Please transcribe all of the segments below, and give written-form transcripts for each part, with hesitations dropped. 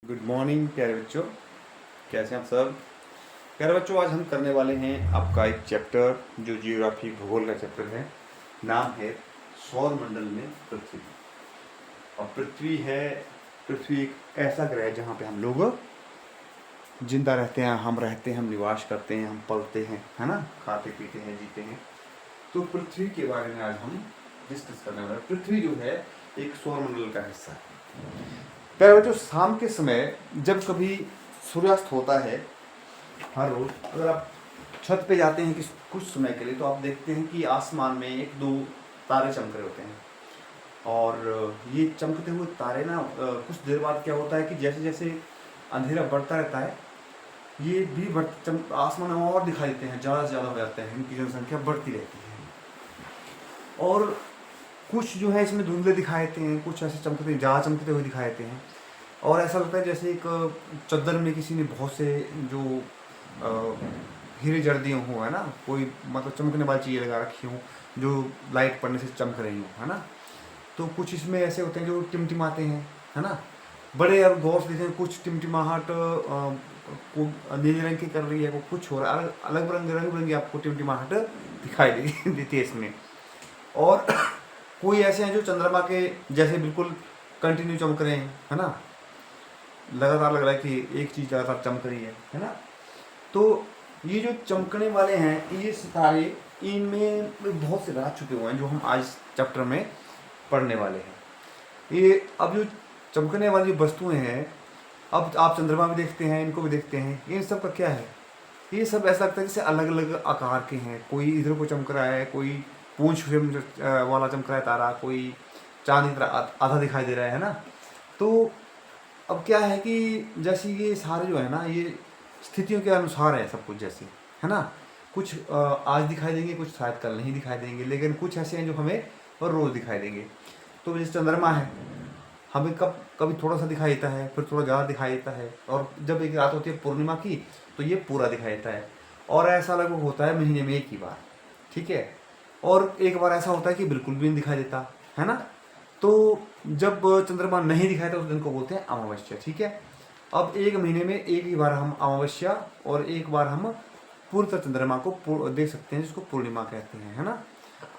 Good morning प्यारे बच्चों, कैसे हैं आप सब। प्यारे बच्चों, आज हम करने वाले हैं आपका एक चैप्टर जो जियोग्राफी भूगोल का चैप्टर है। नाम है सौर मंडल में पृथ्वी। और पृथ्वी एक ऐसा ग्रह है जहाँ पे हम लोग जिंदा रहते हैं, हम रहते हैं, हम निवास करते हैं, हम पलते हैं, है ना, खाते पीते हैं, जीते हैं। तो पृथ्वी के बारे में आज हम डिस्कस करने वाले हैं। पृथ्वी जो है एक सौर मंडल का हिस्सा है। प्यारे बच्चों, शाम के समय जब कभी सूर्यास्त होता है, हर रोज अगर आप छत पे जाते हैं कि कुछ समय के लिए, तो आप देखते हैं कि आसमान में एक दो तारे चमक रहे होते हैं। और ये चमकते हुए तारे ना कुछ देर बाद क्या होता है कि जैसे जैसे अंधेरा बढ़ता रहता है, ये भी आसमान में और दिखाई देते हैं, ज़्यादा से ज़्यादा हो जाते हैं, इनकी जनसंख्या बढ़ती रहती है। और कुछ जो है इसमें धुंधले दिखाई देते हैं, कुछ ऐसे चमकते ज़्यादा चमकते हुए दिखाई देते हैं। और ऐसा लगता है जैसे एक चद्दर में किसी ने बहुत से जो हीरे जड़ दिए हों, है ना, कोई मतलब चमकने वाली चीज़ें लगा रखी हों जो लाइट पड़ने से चमक रही हों, है ना। तो कुछ इसमें ऐसे होते हैं जो टिमटिमाते हैं, है ना। बड़े अब गौर से देखें, कुछ टिमटिमाहट को नीले रंग की कर रही है, वो कुछ हो रहा है, अलग रंग बिरंगी आपको टिमटिमाहट दिखाई देती है इसमें। और कोई ऐसे हैं जो चंद्रमा के जैसे बिल्कुल कंटिन्यू चमक रहे हैं, है ना। लगातार लग रहा है कि एक चीज़ लगातार चमक रही है ना। तो ये जो चमकने वाले हैं ये सितारे, इनमें बहुत से राज छुपे हुए हैं जो हम आज चैप्टर में पढ़ने वाले हैं। ये अब जो चमकने वाली वस्तुएं हैं, अब आप चंद्रमा भी देखते हैं, इनको भी देखते हैं, इन सब का क्या है, ये सब ऐसा लगता है जैसे अलग अलग आकार के हैं। कोई इधर को चमक रहा है, कोई पूंछ वाला चमक रहा है तारा, कोई चांद की तरह आधा दिखाई दे रहा है ना। तो अब क्या है कि जैसे ये सारे जो है ना, ये स्थितियों के अनुसार है सब कुछ, जैसे, है ना। कुछ आज दिखाई देंगे, कुछ शायद कल नहीं दिखाई देंगे, लेकिन कुछ ऐसे हैं जो हमें और रोज़ दिखाई देंगे। तो जैसे चंद्रमा है, हमें कभी थोड़ा सा दिखाई देता है, फिर थोड़ा ज़्यादा दिखाई देता है। और जब एक रात होती है पूर्णिमा की, तो ये पूरा दिखाई देता है। और ऐसा लगभग होता है महीने में एक ही बार, ठीक है। और एक बार ऐसा होता है कि बिल्कुल भी नहीं दिखाई देता, है ना। तो जब चंद्रमा नहीं दिखाई देता उस दिन को बोलते हैं अमावस्या, ठीक है। अब एक महीने में एक ही बार हम अमावस्या और एक बार हम पूर्णतः चंद्रमा को देख सकते हैं, जिसको पूर्णिमा कहते हैं, है ना।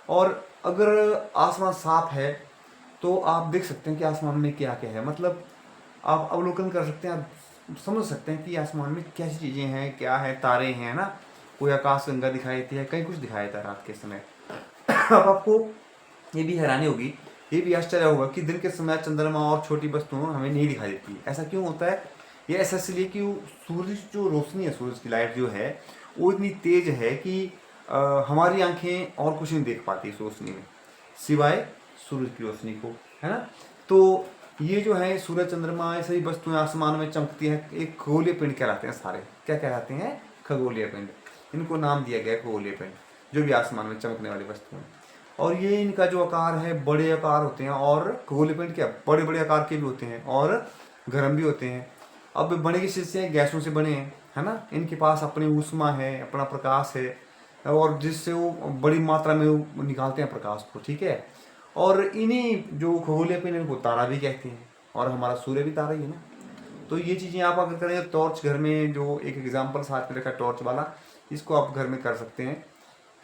और अगर आसमान साफ है तो आप देख सकते हैं कि आसमान में क्या क्या है, मतलब आप अवलोकन कर सकते हैं, आप समझ सकते हैं कि आसमान में कैसी चीज़ें हैं, क्या है, तारे हैं ना। कोई आकाश गंगा दिखाई देती है, कहीं कुछ दिखाई देता है रात के समय। अब आपको ये भी हैरानी होगी, ये भी आश्चर्य होगा कि दिन के समय चंद्रमा और छोटी वस्तुएं हमें नहीं दिखाई देती। ऐसा क्यों होता है? ये ऐसा इसलिए कि सूरज जो रोशनी है, सूरज की लाइट जो है, वो इतनी तेज है कि हमारी आंखें और कुछ नहीं देख पाती इस रोशनी में, सिवाय सूरज की रोशनी को, है ना। तो ये जो है सूरज चंद्रमा, ये सभी वस्तुएं आसमान में चमकती हैं, एक खगोलीय पिंड कहलाते हैं सारे। क्या कहलाते हैं? खगोलीय पिंड। इनको नाम दिया गया खगोलीय पिंड, जो भी आसमान में चमकने वाली वस्तुएं। और ये इनका जो आकार है, बड़े आकार होते हैं, और खगोलीय पिंड क्या बड़े बड़े आकार के भी होते हैं और गर्म भी होते हैं। अब बने किस चीज़ से? गैसों से बने हैं, है ना। इनके पास अपनी ऊष्मा है, अपना प्रकाश है, और जिससे वो बड़ी मात्रा में वो निकालते हैं प्रकाश को, ठीक है। और इन्हीं जो खगोलीय पिंड, इनको तारा भी कहते हैं, और हमारा सूर्य भी तारा ही है ना। तो ये चीज़ें आप अगर करें, टॉर्च घर में, जो एक एग्जाम्पल साथ में रखा टॉर्च वाला, इसको आप घर में कर सकते हैं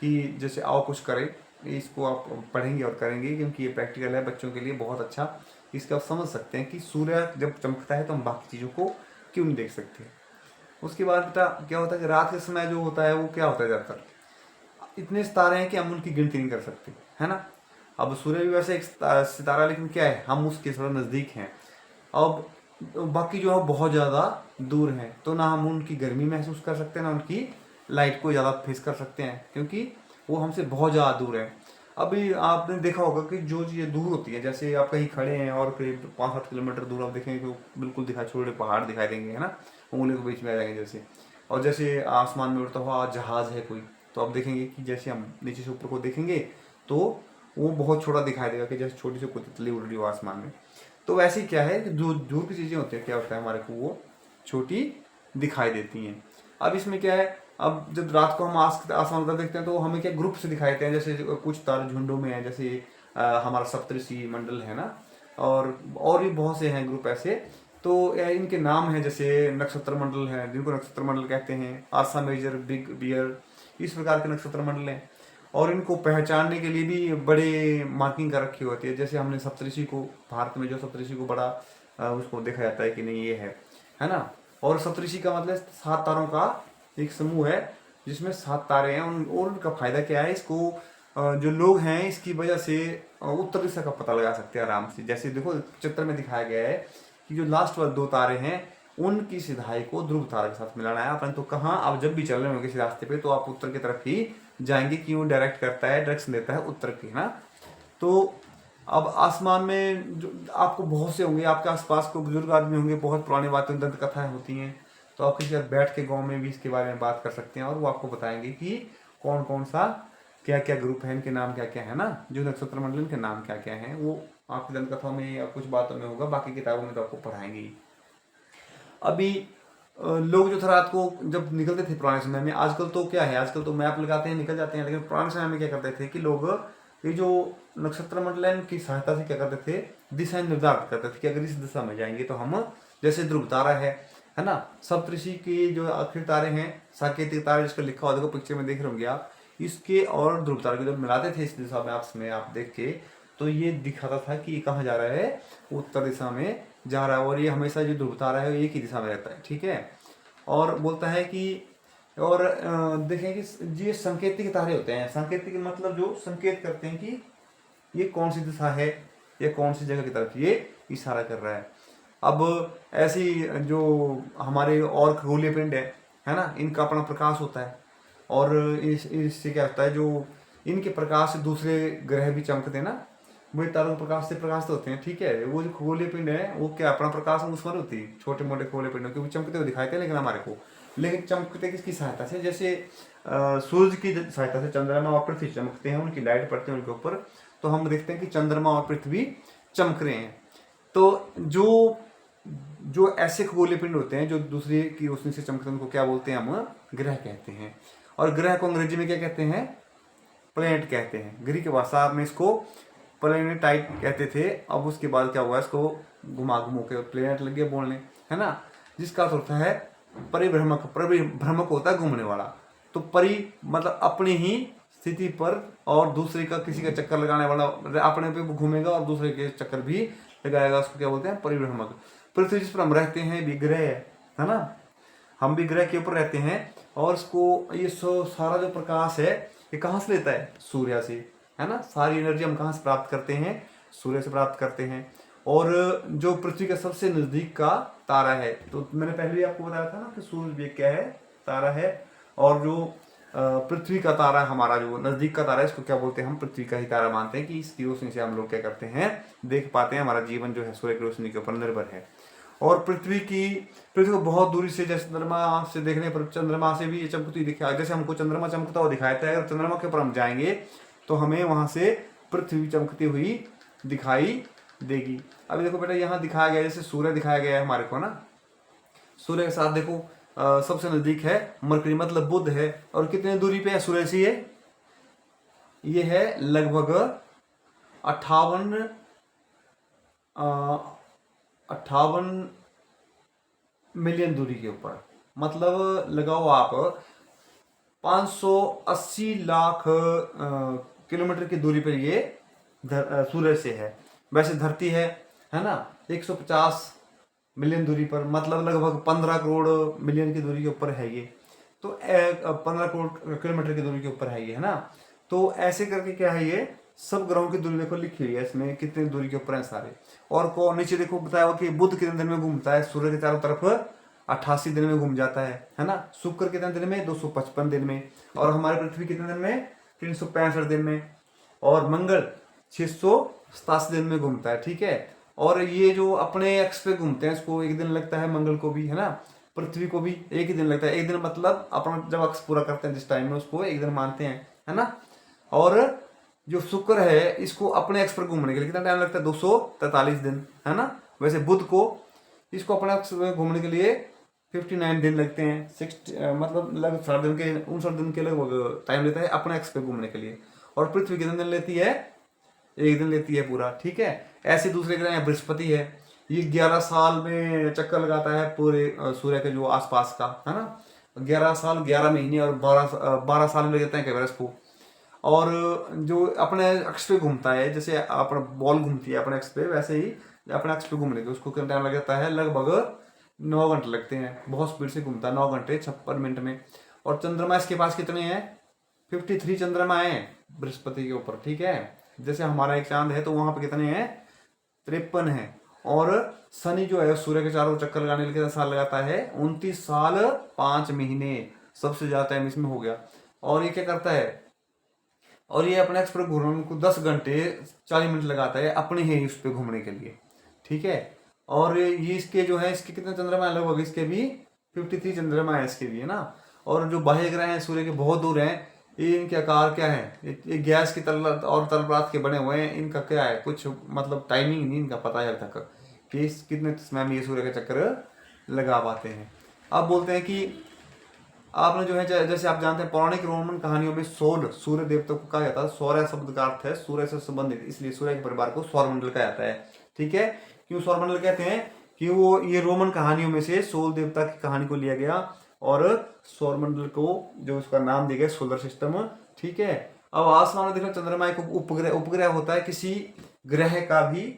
कि जैसे आओ कुछ करें। इसको आप पढ़ेंगे और करेंगे, क्योंकि ये प्रैक्टिकल है बच्चों के लिए बहुत अच्छा। इसका आप समझ सकते हैं कि सूर्य जब चमकता है तो हम बाकी चीज़ों को क्यों नहीं देख सकते। उसके बाद बेटा क्या होता है कि रात के समय जो होता है वो क्या होता है, ज़्यादातर इतने सितारे हैं कि हम उनकी गिनती नहीं कर सकते, है ना। अब सूर्य भी वैसे एक सितारा, लेकिन क्या है, हम उसके थोड़ा नज़दीक हैं। अब बाकी जो है बहुत ज़्यादा दूर हैं, तो ना हम उनकी गर्मी महसूस कर सकते हैं, ना उनकी लाइट को ज़्यादा फेस कर सकते हैं, क्योंकि वो हमसे बहुत ज़्यादा दूर है। अभी आपने देखा होगा कि जो चीज़ें दूर होती है, जैसे आप कहीं खड़े हैं और करीब 5-7 किलोमीटर दूर आप देखेंगे तो बिल्कुल दिखाई, छोटे पहाड़ दिखाई देंगे, है ना, उंगली के बीच में आ जाएंगे जैसे। और जैसे आसमान में उड़ता हुआ जहाज़ है कोई, तो आप देखेंगे कि जैसे हम नीचे से ऊपर को देखेंगे तो वो बहुत छोटा दिखाई देगा, कि जैसे छोटी सी कोई तितली उड़ रही हो आसमान में। तो वैसे ही क्या है कि जो दूर की चीज़ें होती हैं, क्या होता है, हमारे को वो छोटी दिखाई देती हैं। अब इसमें क्या है, अब जब रात को हम आसमान पर देखते हैं तो हमें क्या ग्रुप से दिखाई देते हैं, जैसे कुछ तारे झुंडों में हैं, जैसे हमारा सप्तऋषि मंडल है ना, और भी बहुत से हैं ग्रुप ऐसे तो इनके नाम हैं, जैसे नक्षत्र मंडल हैं जिनको नक्षत्र मंडल कहते हैं, आर्सा मेजर, बिग बियर, इस प्रकार के नक्षत्र मंडल हैं। और इनको पहचानने के लिए भी बड़े मार्किंग कर रखी होती है। जैसे हमने सप्तऋषि को, भारत में जो सप्तऋषि को बड़ा उसको देखा जाता है कि नहीं ये है ना। और सप्तऋषि का मतलब 7 तारों का एक समूह है जिसमें 7 तारे हैं। और उनका फायदा क्या है, इसको जो लोग हैं इसकी वजह से उत्तर दिशा का पता लगा सकते हैं आराम से। जैसे देखो चित्र में दिखाया गया है कि जो लास्ट वाले 2 तारे हैं उनकी सिधाई को ध्रुव तारा के साथ मिलाना है अपन। तो कहाँ आप जब भी चल रहे होंगे किसी रास्ते पे तो आप उत्तर की तरफ ही जाएंगे, क्यों डायरेक्ट करता है, डायरेक्शन देता है उत्तर की, है ना। तो अब आसमान में जो आपको बहुत से होंगे, आपके आसपास को बुजुर्ग आदमी होंगे, बहुत पुरानी बातें, दंत कथाएं होती हैं, तो आप किसी बैठ के गाँव में भी इसके बारे में बात कर सकते हैं और वो आपको बताएंगे कि कौन कौन सा क्या क्या ग्रुप है, इनके नाम क्या क्या है ना, जो नक्षत्र मंडल इनके नाम क्या क्या हैं, वो आपकी दंत कथाओं में या कुछ बातों में होगा, बाकी किताबों में तो आपको पढ़ाएंगे। अभी लोग जो था रात को जब निकलते थे पुराने समय में, आजकल तो क्या है, आजकल तो मैप लगाते हैं निकल जाते हैं, लेकिन पुराने समय में क्या करते थे कि लोग ये जो नक्षत्र मंडल है इनकी सहायता से क्या करते थे, दिशा निर्धारित करते थे कि अगर इस दिशा में जाएंगे तो हम, जैसे ध्रुव तारा है ना, सप्तऋषि के जो आखिरी तारे हैं, साकेतिक तारे जिसका लिखा हुआ देखो पिक्चर में देख रहे होंगे आप, इसके और ध्रुव तारे को जब मिलाते थे इस दिशा में आपस में आप देख के, तो ये दिखाता था कि ये कहाँ जा रहा है, उत्तर दिशा में जा रहा है। और ये हमेशा जो ध्रुव तारा है एक ही दिशा में रहता है, ठीक है। और बोलता है कि और देखें कि ये संकेतिक तारे होते हैं। संकेतिक मतलब जो संकेत करते हैं कि ये कौन सी दिशा है या कौन सी जगह की तरफ ये इशारा कर रहा है। अब ऐसी जो हमारे और खगोलीय पिंड है ना, इनका अपना प्रकाश होता है और इससे क्या होता है, जो इनके प्रकाश से दूसरे ग्रह भी चमकते हैं ना, वही तारों के प्रकाश से प्रकाशित होते हैं, ठीक है। वो जो खगोलीय पिंड है वो क्या अपना प्रकाश उसमें होती है, छोटे मोटे खगोलीय पिंड क्योंकि चमकते हुए दिखाई थे लेकिन हमारे को, लेकिन चमकते किसकी सहायता से, जैसे सूरज की सहायता से चंद्रमा और पृथ्वी चमकते हैं, उनकी लाइट पड़ती है उनके ऊपर, तो हम देखते हैं कि चंद्रमा और पृथ्वी चमक रहे हैं। तो जो ऐसे खगोलीय पिंड होते हैं जो दूसरे की रोशनी से चमकते हैं उनको क्या बोलते हैं, हम ग्रह कहते हैं। और ग्रह को अंग्रेजी में क्या कहते हैं, प्लेनेट कहते हैं। ग्रीक भाषा में इसको प्लेनेटाइट कहते थे, अब उसके बाद क्या हुआ, इसको घुमा घुमो के प्लेनेट लग गया बोलने, है ना, जिसका अर्थ होता है परिभ्रमक। परिभ्रमक होता है घूमने वाला, तो परि मतलब अपनी ही स्थिति पर और दूसरे का किसी का चक्कर लगाने वाला, अपने पे घूमेगा और दूसरे के चक्कर भी लगाएगा, उसको क्या बोलते हैं, परिभ्रमक। पृथ्वी जिस पर हम रहते हैं भी ग्रह है ना, हम भी ग्रह के ऊपर रहते हैं और इसको ये सारा जो प्रकाश है ये कहाँ से लेता है, सूर्य से, है ना। सारी एनर्जी हम कहाँ से प्राप्त करते हैं, सूर्य से प्राप्त करते हैं। और जो पृथ्वी का सबसे नजदीक का तारा है, तो मैंने पहले भी आपको बताया था ना कि सूर्य भी क्या है, तारा है। और जो पृथ्वी का तारा हमारा जो नजदीक का तारा है इसको क्या बोलते हैं, हम पृथ्वी का ही तारा मानते हैं कि इसकी रोशनी से हम लोग क्या करते हैं, देख पाते हैं, हमारा जीवन जो है सूर्य की रोशनी के ऊपर निर्भर है। और पृथ्वी को बहुत दूरी से, जैसे चंद्रमा से देखने पर चंद्रमा से भी ये चमकती दिखा, जैसे हमको चंद्रमा चमकता हुआ दिखाया था, अगर चंद्रमा के ऊपर हम जाएंगे तो हमें वहां से पृथ्वी चमकती हुई दिखाई देगी। अभी देखो बेटा यहाँ दिखाया गया, जैसे सूर्य दिखाया गया है हमारे को ना, सूर्य के साथ देखो सबसे नजदीक है मरकरी मतलब बुध है, और कितने दूरी पे है सूर्य से, ये है लगभग 58 मिलियन दूरी के ऊपर, मतलब लगाओ आप 580 लाख किलोमीटर की दूरी पर ये सूर्य से है। वैसे धरती है ना 150 मिलियन दूरी पर, मतलब लगभग 15 करोड़ मिलियन की दूरी के ऊपर है ये, तो 15 करोड़ किलोमीटर की दूरी के ऊपर है ये, है ना। तो ऐसे करके क्या है, ये सब ग्रहों की दूरी देखो लिखी हुई है इसमें, कितनी दूरी के ऊपर है सारे। और को नीचे देखो बताया हुआ कि बुध कितने दिन में घूमता है, सूर्य के चारों तरफ 88 दिन में घूम जाता है ना। शुक्र कितने दिन में, 255 दिन में। और हमारे पृथ्वी कितने दिन में, 365 दिन में। और मंगल 687 दिन में घूमता है, ठीक है। और ये जो अपने एक्स पे घूमते हैं इसको एक दिन लगता है, मंगल को भी, है ना, पृथ्वी को भी एक ही दिन लगता है। एक दिन मतलब अपना जब अक्स पूरा करते हैं जिस टाइम में उसको एक दिन मानते हैं, है ना। और जो शुक्र है इसको अपने एक्स पर घूमने के लिए कितना टाइम लगता है, 243 दिन, है ना। वैसे बुध को इसको अपने एक्स में घूमने के लिए 59 दिन लगते हैं, 60 मतलब लगभग 59 दिन के लगभग टाइम लेता है अपने एक्स पे घूमने के लिए। और पृथ्वी कितने दिन लेती है, एक दिन लेती है पूरा, ठीक है। ऐसे दूसरे ग्रह बृहस्पति है, ये 11 साल में चक्कर लगाता है पूरे सूर्य के जो आसपास का, है ना। 11 साल 11 महीने और 12 साल लग जाते हैं कई बार इसको। और जो अपने अक्ष पे घूमता है, जैसे अपना बॉल घूमती है अपने अक्ष पे, वैसे ही अपने अक्ष पे घूमने के उसको कितना टाइम लग जाता है, लगभग 9 घंटे लगते हैं। बहुत स्पीड से घूमता है, 9 घंटे 56 मिनट में। और चंद्रमा इसके पास कितने हैं, 53 चंद्रमा है बृहस्पति के ऊपर, ठीक है। जैसे हमारा एक चांद है तो वहां पे कितने हैं, 53 है। और शनि जो है सूर्य के चारों चक्कर लगाने के लिए कितना साल लगाता है, 29 साल 5 महीने, सबसे ज्यादा टाइम इसमें हो गया। और ये क्या करता है, और ये अपने अक्ष पर घूमने को 10 घंटे 40 मिनट लगाता है अपने ही उस पर घूमने के लिए, ठीक है। और ये इसके जो है, इसके कितने चंद्रमा है, लगभग इसके भी 53 चंद्रमा है इसके भी, है ना। और जो बाह्य ग्रह हैं सूर्य के बहुत दूर हैं, ये इनके आकार क्या है, ये गैस की तल और तल पदार्थ के बने हुए हैं। इनका क्या है, कुछ मतलब टाइमिंग नहीं इनका पता है अभी तक कि कितने समय में ये सूर्य का चक्कर लगा पाते हैं। अब बोलते हैं कि आपने जो है, जैसे आप जानते हैं पौराणिक रोमन कहानियों में सौर सूर्य देवता को कहा जाता है। सौर्य शब्द का अर्थ है सूर्य से संबंधित, इसलिए सूर्य के परिवार को सौरमंडल कहा जाता है, ठीक है। क्यों सौरमंडल कहते हैं, कि वो ये रोमन कहानियों में से सूर्य देवता की कहानी को लिया गया और सौरमंडल को जो उसका नाम दिया गया सोलर सिस्टम, ठीक है। अब आसमान में देखो चंद्रमा एक उपग्रह होता है, किसी ग्रह का भी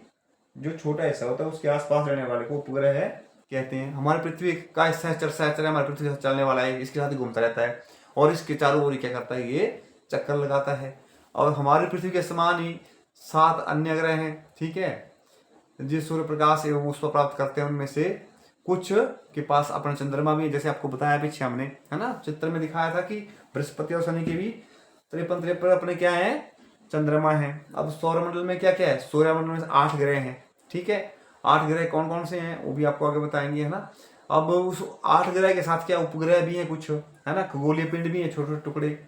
जो छोटा हिस्सा होता है उसके आसपास रहने वाले को उपग्रह कहते हैं। हमारी पृथ्वी का सहचर हमारी पृथ्वी से चलने वाला है, इसके साथ ही घूमता रहता है और इसके चारों ओर क्या करता है, ये चक्कर लगाता है। और हमारी पृथ्वी के समान ही 7 अन्य ग्रह हैं, ठीक है, जिस सूर्य प्रकाश एवं उष्मा प्राप्त करते हैं उनमें से कुछ के पास अपना चंद्रमा भी है। जैसे आपको बताया पीछे हमने, है ना, चित्र में दिखाया था कि बृहस्पति और शनि के भी 53 अपने क्या है, चंद्रमा है। अब सौरमंडल में क्या क्या है, सौरमंडल में 8 ग्रह हैं, ठीक है। 8 ग्रह कौन कौन से हैं वो भी आपको आगे बताएंगे, है ना। अब उस 8 ग्रह के साथ क्या उपग्रह भी हैं कुछ, है ना, खगोलीय पिंड भी है, छोटे छोटे टुकड़े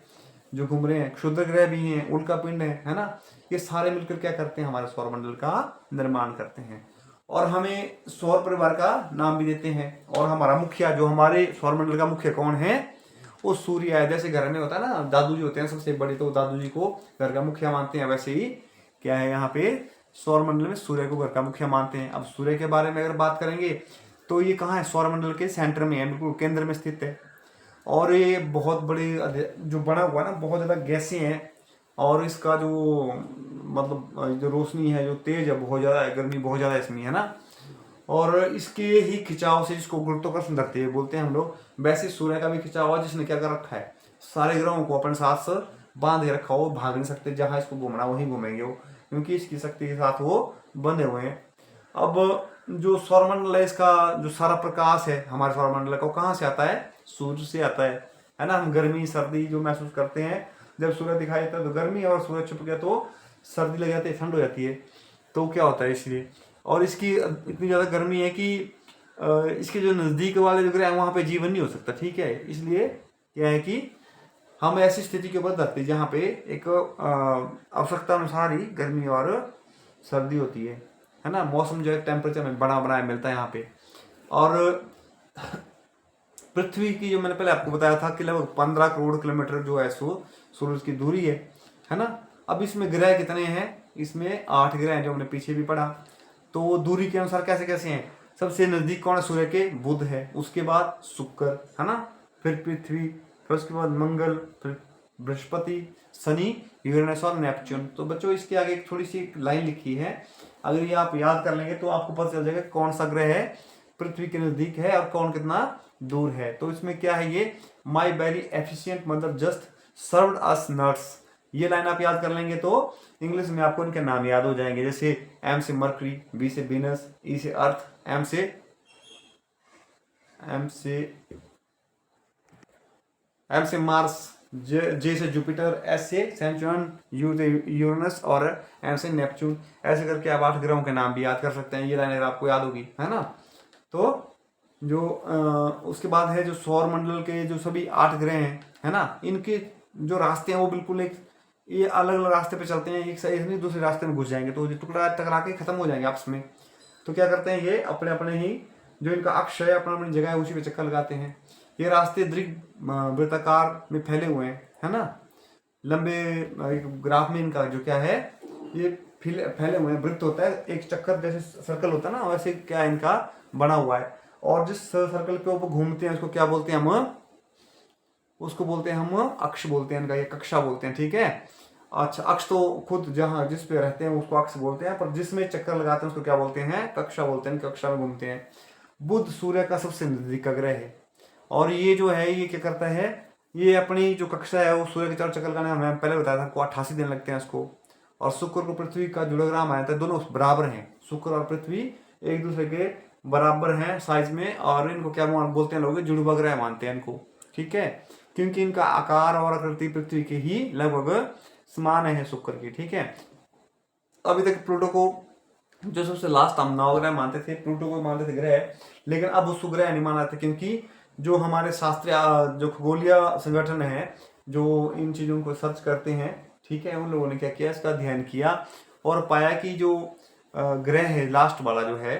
जो घूम रहे हैं, क्षुद्र ग्रह भी हैं, उल्का पिंड है ना। ये सारे मिलकर क्या करते हैं, हमारे सौरमंडल का निर्माण करते हैं और हमें सौर परिवार का नाम भी देते हैं। और हमारा मुखिया, जो हमारे सौरमंडल का मुखिया कौन है, वो सूर्य है। जैसे घर में होता है ना, दादू जी होते हैं सबसे बड़े, तो दादू जी को घर का मुखिया मानते हैं, वैसे ही क्या है यहाँ पे सौरमंडल में सूर्य को घर का मुखिया मानते हैं। अब सूर्य के बारे में अगर बात करेंगे तो ये कहाँ है, सौरमंडल के सेंटर में है, बिल्कुल केंद्र में स्थित है। और ये बहुत बड़े जो बना हुआ है ना, बहुत ज़्यादा गैसें हैं और इसका जो मतलब जो रोशनी है, जो तेज है, बहुत ज़्यादा है, गर्मी बहुत ज़्यादा इसमें, है ना। और इसके ही खिंचाव से, जिसको गुरुत्वाकर्षण धरती बोलते हैं हम लोग, वैसे सूर्य का भी खिंचाव हुआ, जिसने क्या कर रखा है, सारे ग्रहों को अपने साथ बांध के रखा हो, भाग नहीं सकते, जहाँ इसको घूमना वहीं घूमेंगे वो, क्योंकि इसकी शक्ति के साथ वो बंधे हुए हैं। अब जो सौरमंडल है, इसका जो सारा प्रकाश है हमारे सौरमंडल का, कहाँ से आता है, सूर्य से आता है ना। हम गर्मी सर्दी जो महसूस करते हैं, जब सूर्य दिखाई देता है तो गर्मी, और सूर्य छुप गया तो सर्दी लग जाती है, ठंड हो जाती है, तो क्या होता है इसलिए। और इसकी इतनी ज़्यादा गर्मी है कि इसके जो नज़दीक वाले जो ग्रह हैं वहाँ पे जीवन नहीं हो सकता, ठीक है। इसलिए क्या है कि हम ऐसी स्थिति के ऊपर धरती जहाँ पे एक आवश्यकता अनुसार ही गर्मी और सर्दी होती है ना। मौसम जो है टेम्परेचर में बना बनाया मिलता है यहाँ पे। और पृथ्वी की जो मैंने पहले आपको बताया था कि लगभग 15 करोड़ किलोमीटर जो है सूरज की दूरी है ना। अब इसमें ग्रह कितने हैं, इसमें 8 ग्रह हैं जो हमने पीछे भी पढ़ा। तो दूरी के अनुसार कैसे कैसे हैं, सबसे नजदीक कौन है सूर्य के, बुध है, उसके बाद शुक्र, है ना, फिर पृथ्वी, फिर उसके बाद मंगल, फिर बृहस्पति, शनि, यूरेनस और नेपच्यून। तो बच्चों इसके आगे एक थोड़ी सी लाइन लिखी है, अगर ये आप याद कर लेंगे तो आपको पता चल जाएगा कौन सा ग्रह है पृथ्वी के नजदीक है और कौन कितना दूर है। तो इसमें क्या है, ये माई वेरी एफिशिएंट मतलब जस्ट सर्व्ड अस नट्स, ये लाइन आप याद कर लेंगे तो इंग्लिश में आपको इनके नाम याद हो जाएंगे। जैसे एम से मरकरी, बी से वीनस, ई से अर्थ, एम से मार्स, जे से जुपिटर, एस से सैटर्न, यू से यूरेनस और एम से नेपच्यून। ऐसे करके आप 8 ग्रहों के नाम भी याद कर सकते हैं, ये लाइन अगर आपको याद होगी, है ना। तो जो उसके बाद है जो सौर मंडल के जो सभी 8 ग्रह हैं, है ना, इनके जो रास्ते हैं वो बिल्कुल एक ये अलग अलग रास्ते पे चलते हैं, एक सही नहीं दूसरे रास्ते में घुस जाएंगे तो टुकड़ा टकरा के खत्म हो जाएंगे आपस में। तो क्या करते हैं, ये अपने अपने ही जो इनका अक्ष है, अपनी अपनी जगह है, उसी पे चक्कर लगाते हैं। ये रास्ते वृत्ताकार में फैले हुए हैं, है ना, लंबे ग्राफ में इनका जो क्या है, ये फैले हुए हैं, वृत्त होता है, एक चक्कर जैसे सर्कल होता है ना, वैसे क्या इनका बना हुआ है। और जिस सर्कल पे वो घूमते हैं उसको क्या बोलते हैं हम, उसको बोलते हैं हम अक्ष बोलते हैं इनका, ये कक्षा बोलते हैं, ठीक है। अच्छा, अक्ष तो खुद जहाँ जिस पे रहते हैं उसको अक्ष बोलते हैं, पर जिसमें चक्कर लगाते हैं उसको क्या बोलते हैं, कक्षा बोलते हैं, कक्षा में घूमते हैं। बुध सूर्य का सबसे नजदीक का ग्रह है, और ये जो है ये क्या करता है, ये अपनी जो कक्षा है वो सूर्य के चारों चक्कर लगाने में, मैंने पहले बताया था आपको 88 दिन लगते हैं इसको। और शुक्र को पृथ्वी का जुड़ोग्राम आया था, दोनों बराबर हैं, शुक्र और पृथ्वी एक दूसरे के बराबर हैं साइज में, और इनको क्या बोलते हैं लोग, जुड़वा ग्रह मानते हैं इनको, ठीक है, क्योंकि इनका आकार और आकृति पृथ्वी के ही लगभग समान है शुक्र की, ठीक है। अभी तक प्लूटो को जो सबसे लास्ट हम नवग्रह मानते थे, प्लूटो को मानते थे ग्रह, लेकिन अब उसको ग्रह नहीं माना था, क्योंकि जो हमारे शास्त्रीय जो खगोलीय संगठन है जो इन चीज़ों को सर्च करते हैं, ठीक है, उन लोगों ने क्या किया, इसका अध्ययन किया और पाया कि जो ग्रह है लास्ट वाला जो है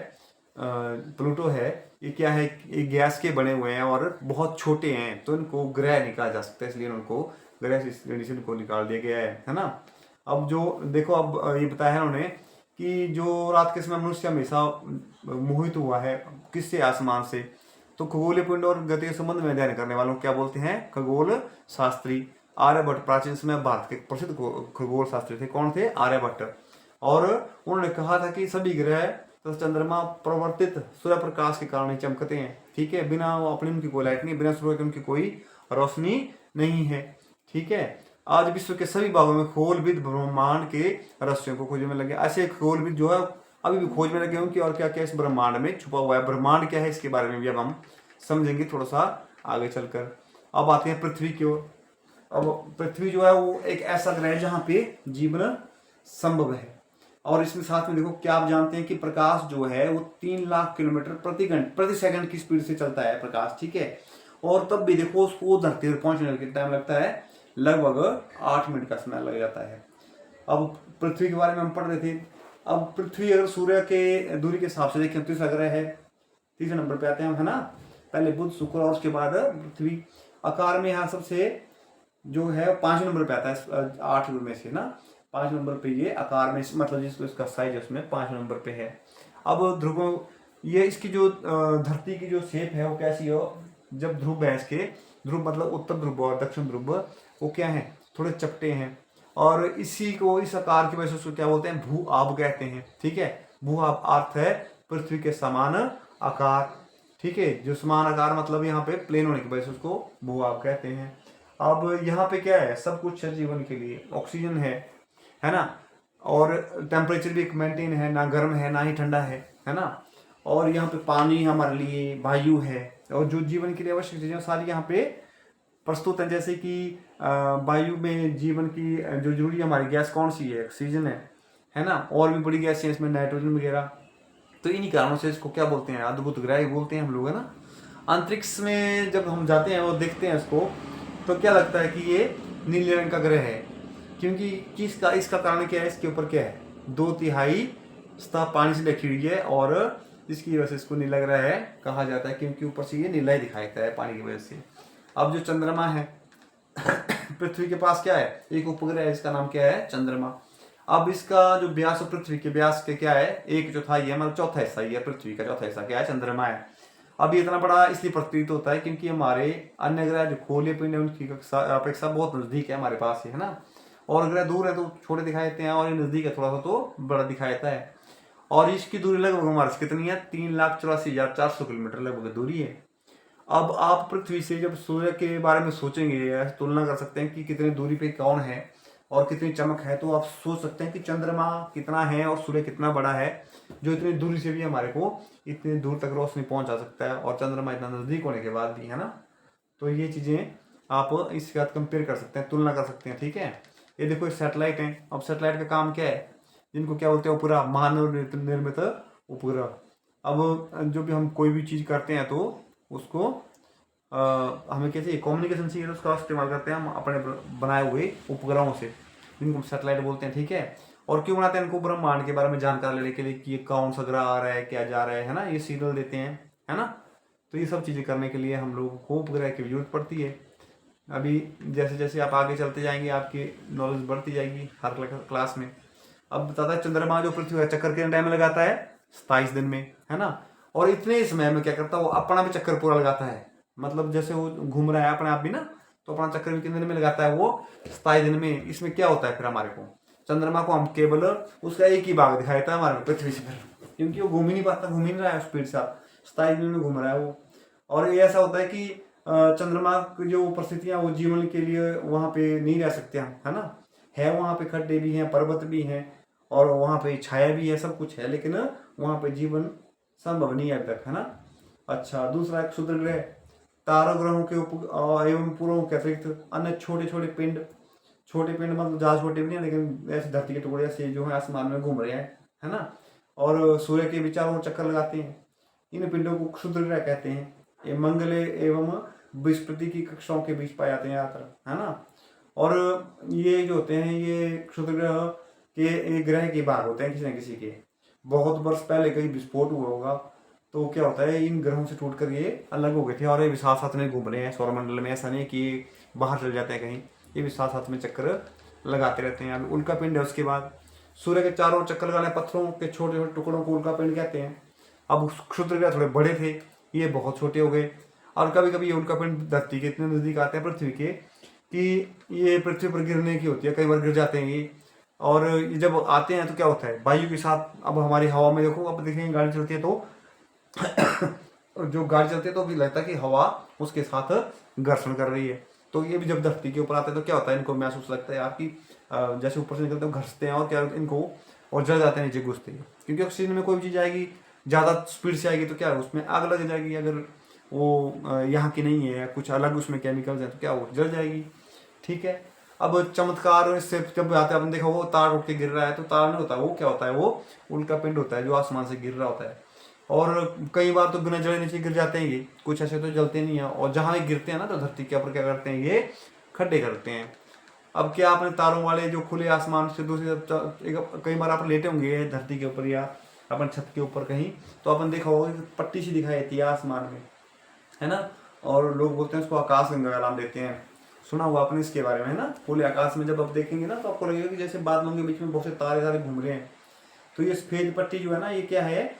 प्लूटो है, ये क्या है, ये गैस के बने हुए हैं और बहुत छोटे हैं, तो इनको ग्रह नहीं कहा जा सकता, इसलिए उनको ग्रह से श्रेणी से इनको निकाल दिया गया है ना। अब जो देखो, अब ये बताया है उन्होंने कि जो रात के समय मनुष्य हमेशा मोहित हुआ है किससे, आसमान से, तो खगोलीय पिंड और गति के संबंध में अध्ययन करने वालों को क्या बोलते हैं, खगोल शास्त्री। आर्यभट्ट प्राचीन समय भारत के प्रसिद्ध खगोल शास्त्री थे, कौन थे, आर्यभट्ट। और उन्होंने कहा था कि सभी ग्रह तथा चंद्रमा प्रवर्तित सूर्य प्रकाश के कारण ही चमकते हैं, ठीक है, बिना अपनी उनकी कोई लाइट नहीं, बिना सूर्य की उनकी कोई रोशनी नहीं है, ठीक है। आज विश्व के सभी भागों में खगोलविद ब्रह्मांड के रहस्यों को खोजने में लगे, ऐसे खगोलविद जो है अभी भी खोज में लगे हों कि और क्या क्या इस ब्रह्मांड में छुपा हुआ है, ब्रह्मांड क्या है इसके बारे में भी अब हम समझेंगे थोड़ा सा आगे चलकर। अब आते हैं पृथ्वी की ओर। अब पृथ्वी जो है वो एक ऐसा ग्रह है जहाँ पे जीवन संभव है, और इसमें साथ में देखो, क्या आप जानते हैं कि प्रकाश जो है वो 3 लाख किलोमीटर प्रति सेकंड की स्पीड से चलता है प्रकाश, ठीक है, और तब भी देखो उसको धरती पर पहुंचने में कितना टाइम लगता है, लगभग 8 मिनट का समय लग जाता है। अब पृथ्वी के बारे में हम पढ़ रहे थे। अब पृथ्वी अगर सूर्य के दूरी के हिसाब से देखें, तीसरा ग्रह है, तीसरे नंबर पे आते हैं हम, है ना, पहले बुध शुक्र और उसके बाद पृथ्वी। आकार में यहाँ सबसे जो है 5 नंबर पे आता है 8 में से ना, 5 नंबर पे ये आकार में, मतलब जिसको इसका साइज है उसमें 5 नंबर पे है। अब ध्रुवों, ये इसकी जो धरती की जो शेप है वो कैसी हो, जब ध्रुव है इसके, ध्रुव मतलब उत्तर ध्रुव और दक्षिण ध्रुव, वो क्या है, थोड़े चपटे हैं, और इसी को, इस आकार की वजह से उसको क्या बोलते हैं, भू आब कहते हैं, ठीक है। भू आब अर्थ है पृथ्वी के समान आकार, ठीक है, जो समान आकार मतलब यहाँ पे प्लेन होने की वजह से उसको भू आब कहते हैं। अब यहाँ पे क्या है, सब कुछ है जीवन के लिए, ऑक्सीजन है ना, और टेम्परेचर भी मेंटेन है, ना गर्म है ना ही ठंडा है ना, और यहाँ पे पानी हमारे लिए, वायु है, और जो जीवन के लिए आवश्यक चीजें सारी यहाँ पे प्रस्तुत है। जैसे कि वायु में जीवन की जो जरूरी हमारी गैस कौन सी है, ऑक्सीजन है ना, और भी बड़ी गैस है इसमें, नाइट्रोजन वगैरह। तो इन्हीं कारणों से इसको क्या बोलते हैं, अद्भुत ग्रह बोलते हैं हम लोग, है ना। अंतरिक्ष में जब हम जाते हैं और देखते हैं इसको, तो क्या लगता है कि ये नीले रंग का ग्रह है, क्योंकि किसका, इसका कारण क्या है, इसके ऊपर क्या है, 2/3 सतह पानी से ढकी हुई है, और जिसकी वजह से इसको नीला ग्रह है कहा जाता है, क्योंकि ऊपर से ये नीला ही दिखाई देता है पानी की वजह से। अब जो चंद्रमा है पृथ्वी के पास क्या है, एक उपग्रह है, इसका नाम क्या है, चंद्रमा। अब इसका जो व्यास पृथ्वी के व्यास के क्या है, 1/4 है, मतलब चौथा हिस्सा ही है, पृथ्वी का चौथा हिस्सा क्या है, चंद्रमा है। अब ये इतना बड़ा इसलिए प्रतीत होता है क्योंकि हमारे अन्य ग्रह जो खगोलीय पिंड है उनकी अपेक्षा बहुत नजदीक है हमारे पास, है ना, और ग्रह दूर है तो छोटे दिखाई देते हैं, और ये नजदीक है थोड़ा सा तो बड़ा दिखाई देता है। और इसकी दूरी लगभग हमारे से कितनी है, 3,84,400 किलोमीटर लगभग दूरी है। अब आप पृथ्वी से जब सूर्य के बारे में सोचेंगे, तुलना कर सकते हैं कि कितनी दूरी पे कौन है और कितनी चमक है, तो आप सोच सकते हैं कि चंद्रमा कितना है और सूर्य कितना बड़ा है, जो इतनी दूरी से भी हमारे को इतनी दूर तक रोशनी पहुंचा सकता है, और चंद्रमा इतना नजदीक होने के बाद भी, है ना। तो ये चीजें आप इसके साथ कंपेयर कर सकते हैं, तुलना कर सकते हैं, ठीक है। ये देखो सैटेलाइट है। अब सैटेलाइट का काम क्या है, जिनको क्या बोलते हैं, उपग्रह, मानव निर्मित उपग्रह। अब जो भी हम कोई भी चीज करते हैं तो उसको हमें कैसे कम्युनिकेशन चाहिए, तो उसका इस्तेमाल करते हैं हम अपने बनाए हुए उपग्रहों से, जिनको सैटेलाइट बोलते हैं, ठीक है। और क्यों बनाते हैं इनको, ब्रह्मांड के बारे में जानकारी लेने के लिए कि ये कौन सा ग्रह आ रहा है, क्या जा रहा है ना, ये सिग्नल देते हैं, है ना। तो ये सब चीज़ें करने के लिए हम लोगों को उपग्रह की जरूरत पड़ती है। अभी जैसे जैसे आप आगे चलते जाएंगे आपकी नॉलेज बढ़ती जाएगी हर क्लास में। अब बताता है चंद्रमा जो पृथ्वी का चक्कर कितने टाइम में लगाता है, 27 दिन में, है ना। और इतने समय में क्या करता है वो अपना भी चक्कर पूरा लगाता है, मतलब जैसे वो घूम रहा है अपने आप भी ना, तो अपना चक्कर भी कितने दिन में लगाता है वो, 27 दिन में। इसमें क्या होता है फिर हमारे को, चंद्रमा को हम केवल उसका एक ही भाग दिखाई देता है हमारे पृथ्वी से, फिर क्योंकि वो घूम ही नहीं पाता, घूम ही नहीं रहा है स्पीड से, 27 दिन में घूम रहा है वो। और ये ऐसा होता है कि चंद्रमा की जो परिस्थितियां वो जीवन के लिए वहां पे नहीं रह सकते हम, है ना। है वहां पे खड्डे भी हैं, पर्वत भी हैं, और वहां पे छाया भी है, सब कुछ है, लेकिन वहां पे जीवन संभव नहीं है अभी तक, है ना। अच्छा, दूसरा एक क्षुद्र ग्रह, तारों ग्रहों के एवं पूर्वों के अतिरिक्त अन्य छोटे छोटे पिंड, छोटे पिंड मतलब ज्यादा छोटे भी नहीं, लेकिन ऐसे धरती के टुकड़े ऐसे जो है आसमान में घूम रहे हैं, है ना, और सूर्य के भी चारों चक्कर लगाते हैं। इन पिंडों को क्षुद्र ग्रह कहते हैं। ये मंगल एवं बृहस्पति की कक्षाओं के बीच पाए जाते हैं यात्रा, है ना। और ये जो होते हैं ये क्षुद्र ग्रह के ग्रह के भाग होते हैं किसी न किसी के। बहुत वर्ष पहले कहीं विस्फोट हुआ होगा, तो क्या होता है इन ग्रहों से टूटकर ये अलग हो गए थे, और ये भी साथ साथ में घूम रहे हैं सौरमंडल में। ऐसा नहीं कि बाहर चल जाते हैं कहीं, ये भी साथ साथ में चक्कर लगाते रहते हैं। अभी उल्का पिंड है, उसके बाद सूर्य के चारों चक्कर लगाने पत्थरों के छोटे छोटे टुकड़ों को उल्का पिंड कहते हैं। अब क्षुद्र ग्रह थोड़े बड़े थे, ये बहुत छोटे हो गए, और कभी कभी ये उल्का पिंड धरती के इतने नजदीक आते हैं पृथ्वी के कि ये पृथ्वी पर गिरने की होती है, कई बार गिर जाते हैं ये। और ये जब आते हैं तो क्या होता है वायु के साथ, अब हमारी हवा में देखो, अब देखेंगे गाड़ी चलती है तो जो गाड़ी चलती है तो भी लगता है कि हवा उसके साथ घर्षण कर रही है। तो ये भी जब धरती के ऊपर आते हैं तो क्या होता है, इनको महसूस लगता है यार कि जैसे ऊपर से निकलते हैं घर्षते हैं, और क्या इनको और जल जाते हैं नीचे घुसते हैं, क्योंकि ऑक्सीजन में कोई भी चीज़ आएगी ज़्यादा स्पीड से आएगी तो क्या है उसमें आग लग जाएगी। अगर वो यहाँ की नहीं है, कुछ अलग उसमें केमिकल्स हैं, तो क्या वो जल जाएगी। ठीक है। अब चमत्कार इससे जब आते हैं, आपने देखा वो तार उठ के गिर रहा है, तो तार नहीं होता, वो क्या होता है, वो उल्का पिंड होता है जो आसमान से गिर रहा होता है। और कई बार तो बिना जले नीचे गिर जाते हैं ये, कुछ ऐसे तो जलते नहीं है, और जहाँ ये गिरते हैं ना तो धरती के ऊपर क्या करते हैं ये खड्डे करते हैं। अब क्या आपने तारों वाले जो खुले आसमान से दूसरी तरफ कई बार आप लेटे होंगे धरती के ऊपर या अपन छत के ऊपर कहीं, तो अपन देखा होगा कि पट्टी सी दिखाई देती है आसमान में, है ना। और लोग बोलते हैं उसको आकाश गंगा का नाम देते हैं, सुना हुआ आपने इसके बारे में, है ना। खुले आकाश में जब आप देखेंगे ना तो आपको लगेगा कि जैसे बादलों के बीच में बहुत से तारे तारे घूम रहे हैं। तो ये सफेद पट्टी जो है ना, ये क्या है,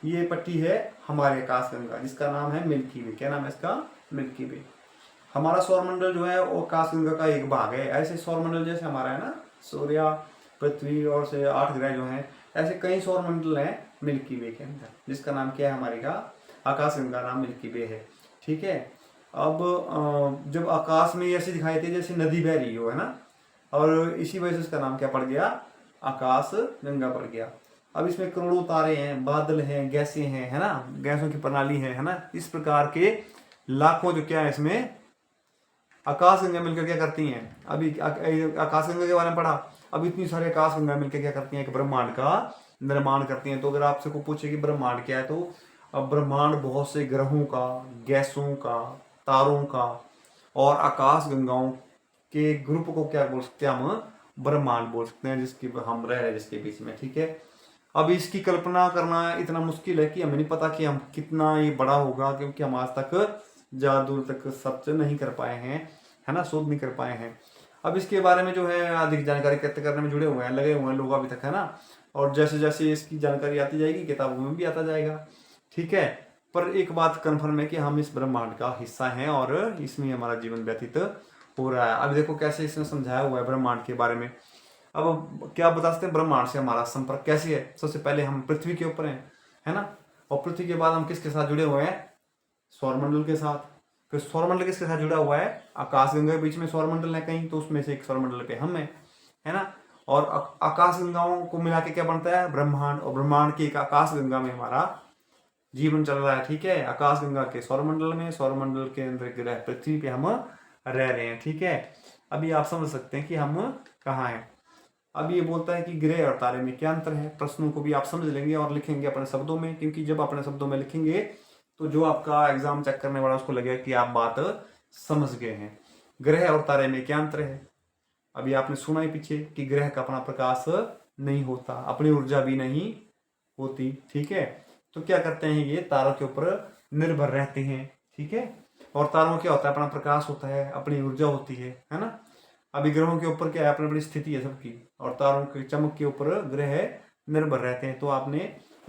ये पट्टी है हमारे आकाश गंगा, जिसका नाम है मिल्की वे। क्या नाम है इसका, मिल्की वे। हमारा सौरमंडल जो है वो आकाश गंगा का एक भाग है। ऐसे सौरमंडल जैसे हमारा है ना, सूर्य, पृथ्वी और से 8 ग्रह जो हैं, ऐसे कई सौरमंडल हैं मिल्की वे के अंदर, जिसका नाम क्या है हमारे का आकाश गंगा नाम मिल्की वे है। ठीक है। अब जब आकाश में ऐसे दिखाई देती है जैसे नदी बह रही हो, है ना, और इसी वजह से इसका नाम क्या पड़ गया, आकाश गंगा पड़ गया। अब इसमें करोड़ों तारे हैं, बादल हैं, गैसें हैं, है ना, गैसों की प्रणाली है ना, इस प्रकार के लाखों जो क्या है इसमें आकाश गंगा मिलकर क्या करती हैं। अभी आकाश गंगा के बारे में पढ़ा, अब इतनी सारी आकाश गंगा मिलकर क्या करती हैं, एक ब्रह्मांड का निर्माण करती हैं। तो अगर आपसे को पूछे कि ब्रह्मांड क्या है, तो अब ब्रह्मांड बहुत से ग्रहों का, गैसों का, तारों का और आकाश गंगाओं के ग्रुप को क्या बोल सकते हैं हम, ब्रह्मांड बोल सकते हैं, जिसकी हम रह रहे हैं जिसके बीच में। ठीक है। अब इसकी कल्पना करना इतना मुश्किल है कि हमें नहीं पता कि हम कितना ये बड़ा होगा, क्योंकि हम आज तक ज़्यादा दूर तक सर्च नहीं कर पाए हैं, है ना, शोध नहीं कर पाए हैं। अब इसके बारे में जो है अधिक जानकारी इकट्ठा करने में जुड़े हुए हैं, लगे हुए हैं लोग अभी तक, है ना। और जैसे जैसे इसकी जानकारी आती जाएगी किताबों में भी आता जाएगा। ठीक है। पर एक बात कन्फर्म है कि हम इस ब्रह्मांड का हिस्सा हैं और इसमें हमारा जीवन व्यतीत हो रहा है। अब देखो कैसे इसने समझाया हुआ है ब्रह्मांड के बारे में। अब क्या बता सकते हैं ब्रह्मांड से हमारा संपर्क कैसे है। सबसे पहले हम पृथ्वी के ऊपर हैं, है ना, और पृथ्वी के बाद हम किसके साथ जुड़े हुए हैं, सौरमंडल के साथ। फिर सौरमंडल किसके साथ जुड़ा हुआ है, आकाश गंगा के बीच में सौरमंडल है कहीं, तो उसमें से एक सौरमंडल पे हम है ना। और आकाश गंगाओं को मिला के क्या बनता है, ब्रह्मांड, और ब्रह्मांड की एक आकाश गंगा में हमारा जीवन चल रहा है। ठीक है। आकाश गंगा के सौरमंडल में, सौरमंडल के अंदर ग्रह पृथ्वी पे हम रह रहे हैं। ठीक है। अभी आप समझ सकते हैं कि हम कहाँ हैं। अब ये बोलता है कि ग्रह और तारे में क्या अंतर है। प्रश्नों को भी आप समझ लेंगे और लिखेंगे अपने शब्दों में, क्योंकि जब अपने शब्दों में लिखेंगे तो जो आपका एग्जाम चेक करने वाला उसको लगेगा कि आप बात समझ गए हैं। ग्रह और तारे में क्या अंतर है। अभी आपने सुना ही पीछे कि ग्रह का अपना प्रकाश नहीं होता, अपनी ऊर्जा भी नहीं होती। ठीक है। तो क्या करते हैं ये तारों के ऊपर निर्भर रहते हैं। ठीक है। और तारों में क्या होता है, अपना प्रकाश होता है, अपनी ऊर्जा होती है ना। अभी ग्रहों के ऊपर क्या है, अपनी अपनी स्थिति है सबकी, और तारों की चमक के ऊपर ग्रह निर्भर रहते हैं। तो आपने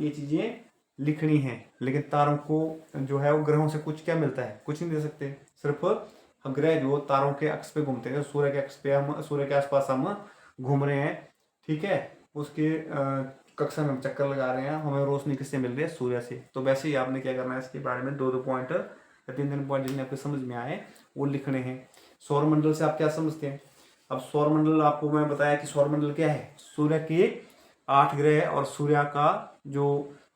ये चीजें लिखनी है। लेकिन तारों को जो है वो ग्रहों से कुछ क्या मिलता है, कुछ नहीं दे सकते। सिर्फ हम ग्रह जो तारों के अक्ष पे घूमते हैं, सूर्य के अक्ष पे हम, सूर्य के आसपास हम घूम रहे हैं, ठीक है, उसके कक्षा में हम चक्कर लगा रहे हैं, हमें रोशनी किससे मिल रही है, सूर्य से। तो वैसे ही आपने क्या करना है, इसके बारे में 2-2 पॉइंट या 3-3 पॉइंट जितने आपको समझ में आए वो लिखने हैं। सौर मंडल से आप क्या समझते हैं? अब सौर मंडल आपको मैं बताया कि सौर मंडल क्या है, सूर्य के 8 ग्रह और सूर्य का जो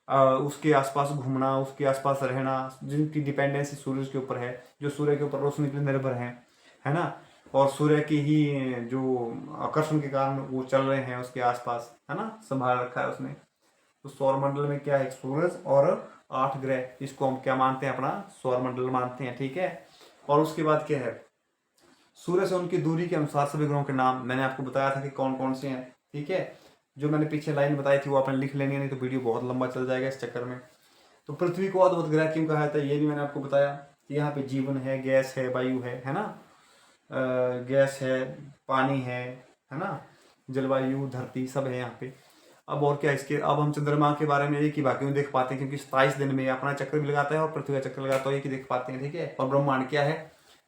उसके आसपास घूमना, उसके आसपास रहना, जिनकी डिपेंडेंसी सूर्य के ऊपर है, जो सूर्य के ऊपर रोशनी के लिए निर्भर है ना, और सूर्य की ही जो आकर्षण के कारण वो चल रहे हैं उसके आसपास, है ना, संभाल रखा है उसने। तो सौर मंडल में क्या है, सूरज और 8 ग्रह, इसको हम क्या मानते हैं, अपना सौर मंडल मानते हैं, ठीक है। और उसके बाद क्या है, सूर्य से उनकी दूरी के अनुसार सभी ग्रहों के नाम मैंने आपको बताया था कि कौन कौन से हैं, ठीक है। जो मैंने पीछे लाइन बताई थी वो आपने लिख लेनी है, नहीं तो वीडियो बहुत लंबा चल जाएगा इस चक्कर में। तो पृथ्वी को अद्भुत ग्रह क्यों कहा जाता है, ये भी मैंने आपको बताया कि यहाँ पे जीवन है, गैस है, वायु है ना, गैस है, पानी है ना, जलवायु, धरती सब है यहाँ पे। अब और क्या इसके, अब हम चंद्रमा के बारे में एक ही बात क्यों देख पाते हैं, क्योंकि 27 दिन में अपना चक्कर भी लगाता है और पृथ्वी का चक्कर लगाता है, एक ही देख पाते हैं, ठीक है। और ब्रह्मांड क्या है,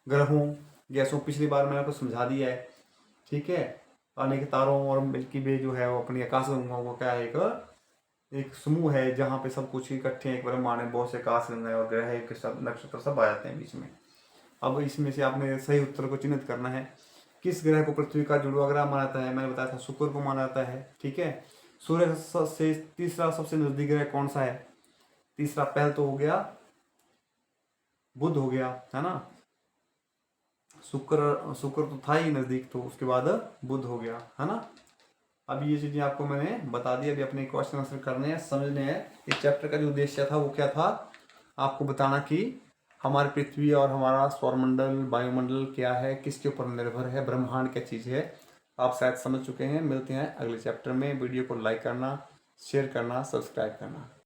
ग्रहों, गैसों, पिछली बार मैंने आपको समझा दिया है, ठीक है। अनेक तारों और मिल्की वे जो है वो अपनी आकाश गंगाओं को क्या है, एक समूह है जहाँ पे सब कुछ इकट्ठे हैं, एक ब्रह्मांड में बहुत से आकाश गंगा और ग्रह के सब नक्षत्र सब आ जाते हैं बीच में। अब इसमें से आपने सही उत्तर को चिन्हित करना है। किस ग्रह को पृथ्वी का जुड़वा ग्रह माना जाता है, मैंने बताया था शुक्र को माना जाता है, ठीक है। सूर्य से तीसरा सबसे नजदीक ग्रह कौन सा है, तीसरा, पहल तो हो गया बुध हो गया, है ना, शुक्र शुक्र तो था ही नजदीक, तो उसके बाद बुध हो गया, है ना। अब ये चीजें आपको मैंने बता दी, अभी अपने क्वेश्चन आंसर करने हैं, समझने हैं। इस चैप्टर का जो उद्देश्य था वो क्या था, आपको बताना कि हमारी पृथ्वी और हमारा सौरमंडल, वायुमंडल क्या है, किसके ऊपर निर्भर है, ब्रह्मांड क्या चीज़ है, आप शायद समझ चुके हैं। मिलते हैं अगले चैप्टर में। वीडियो को लाइक करना, शेयर करना, सब्सक्राइब करना।